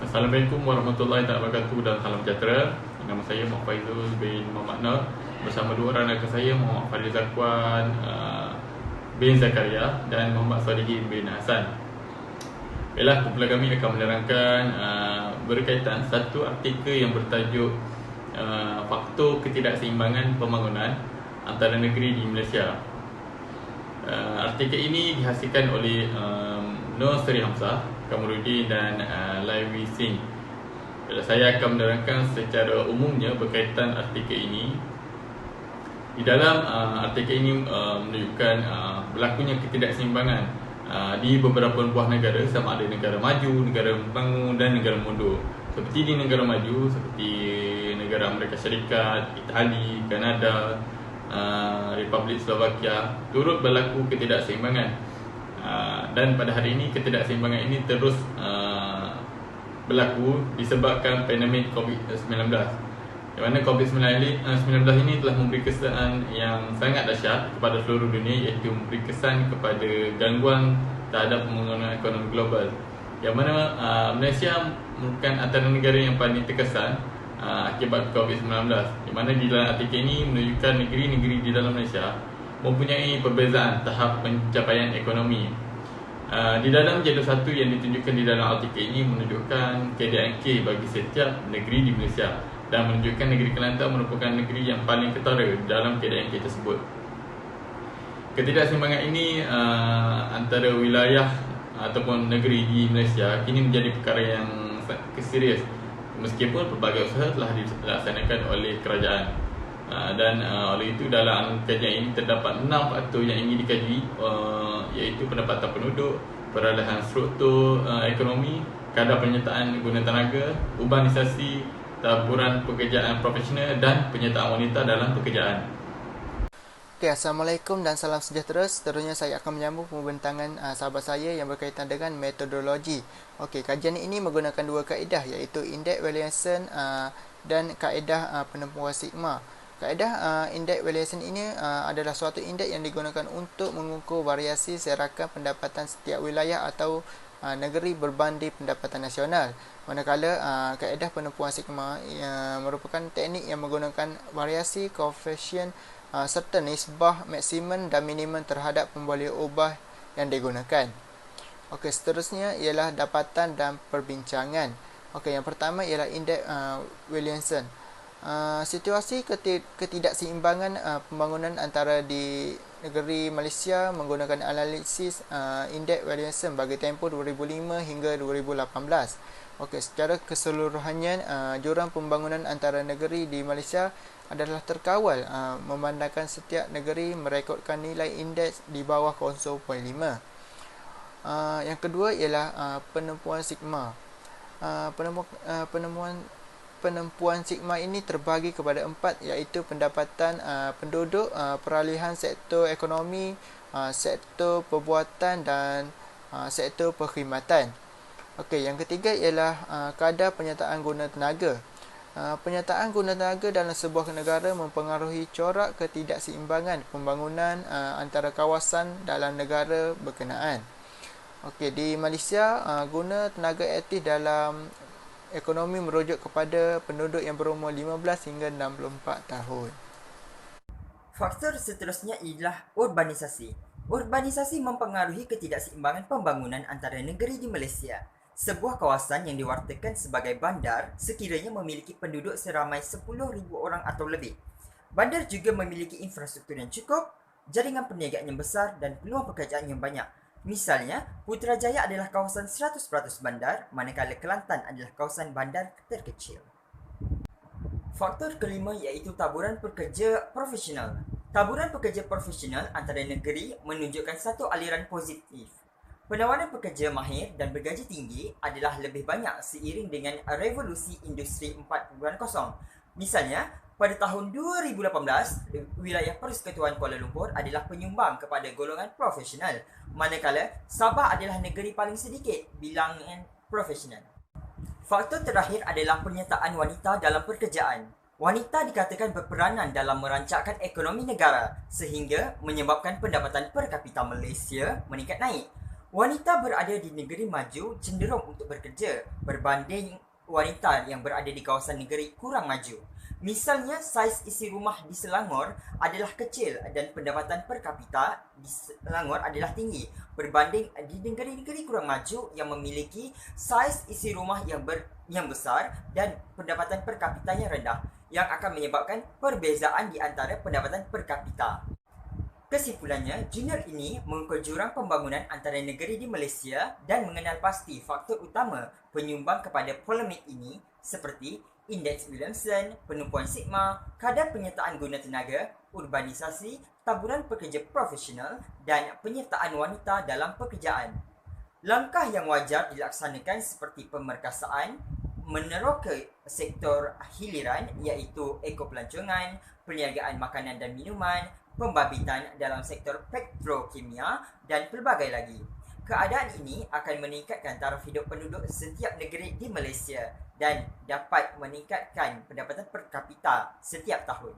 Assalamualaikum warahmatullahi wabarakatuh dan salam sejahtera. Nama saya Muhammad Faizul bin Muhammad Nur bersama dua orang rakan saya, Muhammad Fadil Zakwan bin Zakaria dan Muhammad Salihin bin Hasan. Baiklah, kumpulan kami akan menerangkan berkaitan satu artikel yang bertajuk Faktor Ketidakseimbangan Pembangunan Antara Negeri di Malaysia. Artikel ini dihasilkan oleh Nur Seri Hamzah, Kamarudin dan Lai Wee Sing. Saya akan menerangkan secara umumnya berkaitan artikel ini. Di dalam artikel ini menunjukkan berlakunya ketidakseimbangan di beberapa buah negara, sama ada negara maju, negara membangun dan negara mundur. Seperti di negara maju, seperti negara Amerika Syarikat, Itali, Kanada, Republik Slovakia, turut berlaku ketidakseimbangan. Dan pada hari ini ketidakseimbangan ini terus berlaku disebabkan pandemik COVID-19, di mana COVID-19 ini telah memberi kesan yang sangat dahsyat kepada seluruh dunia, iaitu memberi kesan kepada gangguan terhadap pembangunan ekonomi global, yang mana Malaysia merupakan antara negara yang paling terkesan akibat COVID-19, di mana di dalam artikel ini menunjukkan negeri-negeri di dalam Malaysia mempunyai perbezaan tahap pencapaian ekonomi. Di dalam jadual satu yang ditunjukkan di dalam artikel ini menunjukkan KDNK bagi setiap negeri di Malaysia dan menunjukkan negeri Kelantan merupakan negeri yang paling ketara dalam KDNK tersebut. Ketidakseimbangan ini antara wilayah ataupun negeri di Malaysia kini menjadi perkara yang serius, meskipun pelbagai usaha telah dilaksanakan oleh kerajaan. Dan oleh itu dalam kajian ini terdapat 6 faktor yang ingin dikaji, iaitu pendapatan penduduk, peralihan struktur ekonomi, kadar penyertaan guna tenaga, urbanisasi, taburan pekerjaan profesional dan penyertaan wanita dalam pekerjaan. Okay, Assalamualaikum dan salam sejahtera. Seterusnya saya akan menyambung pembentangan sahabat saya yang berkaitan dengan metodologi. Okey, kajian ini menggunakan dua kaedah, iaitu Index Valuation dan kaedah penempuan sigma. Kaedah Index Valuation ini adalah suatu indeks yang digunakan untuk mengukur variasi serakan pendapatan setiap wilayah atau negeri berbanding pendapatan nasional. Manakala kaedah penempuan sigma merupakan teknik yang menggunakan variasi koefisien serta nisbah maksimum dan minimum terhadap pembalian ubah yang digunakan. Okey, seterusnya ialah dapatan dan perbincangan. Okey, yang pertama ialah Index Valuation. Situasi ketidakseimbangan pembangunan antara di negeri Malaysia menggunakan analisis Index Valuation bagi tempoh 2005 hingga 2018. Okey, secara keseluruhannya jurang pembangunan antara negeri di Malaysia adalah terkawal, memandangkan setiap negeri merekodkan nilai indeks di bawah 0.5. Yang kedua ialah penempuan sigma. Penempuan sigma ini terbagi kepada 4, iaitu pendapatan penduduk, peralihan sektor ekonomi, sektor perbuatan dan sektor perkhidmatan. Okey, yang ketiga ialah kadar penyertaan guna tenaga. Penyertaan guna tenaga dalam sebuah negara mempengaruhi corak ketidakseimbangan pembangunan antara kawasan dalam negara berkenaan. Okey, di Malaysia guna tenaga aktif dalam ekonomi merujuk kepada penduduk yang berumur 15 hingga 64 tahun. Faktor seterusnya ialah urbanisasi. Urbanisasi mempengaruhi ketidakseimbangan pembangunan antara negeri di Malaysia. Sebuah kawasan yang diwartakan sebagai bandar sekiranya memiliki penduduk seramai 10,000 orang atau lebih. Bandar juga memiliki infrastruktur yang cukup, jaringan perniagaan yang besar dan peluang pekerjaan yang banyak. Misalnya, Putrajaya adalah kawasan 100% bandar, manakala Kelantan adalah kawasan bandar terkecil. Faktor kelima iaitu taburan pekerja profesional. Taburan pekerja profesional antara negeri menunjukkan satu aliran positif. Penawaran pekerja mahir dan bergaji tinggi adalah lebih banyak seiring dengan revolusi industri 4.0. Misalnya, pada tahun 2018, wilayah Persekutuan Kuala Lumpur adalah penyumbang kepada golongan profesional, manakala Sabah adalah negeri paling sedikit bilangan profesional. Faktor terakhir adalah penyertaan wanita dalam pekerjaan. Wanita dikatakan berperanan dalam merancangkan ekonomi negara sehingga menyebabkan pendapatan per kapita Malaysia meningkat naik. Wanita berada di negeri maju cenderung untuk bekerja berbanding wanita yang berada di kawasan negeri kurang maju. Misalnya, saiz isi rumah di Selangor adalah kecil dan pendapatan per kapita di Selangor adalah tinggi berbanding di negeri-negeri kurang maju yang memiliki saiz isi rumah yang besar dan pendapatan per kapita yang rendah, yang akan menyebabkan perbezaan di antara pendapatan per kapita. Kesimpulannya, jurnal ini mengukur jurang pembangunan antara negeri di Malaysia dan mengenal pasti faktor utama penyumbang kepada polemik ini seperti Indeks Williamson, penumpuan sigma, kadar penyertaan guna tenaga, urbanisasi, taburan pekerja profesional dan penyertaan wanita dalam pekerjaan. Langkah yang wajar dilaksanakan seperti pemerkasaan, meneroka sektor hiliran iaitu ekopelancongan, perniagaan makanan dan minuman, pembabitan dalam sektor petrokimia dan pelbagai lagi. Keadaan ini akan meningkatkan taraf hidup penduduk setiap negeri di Malaysia dan dapat meningkatkan pendapatan per kapita setiap tahun.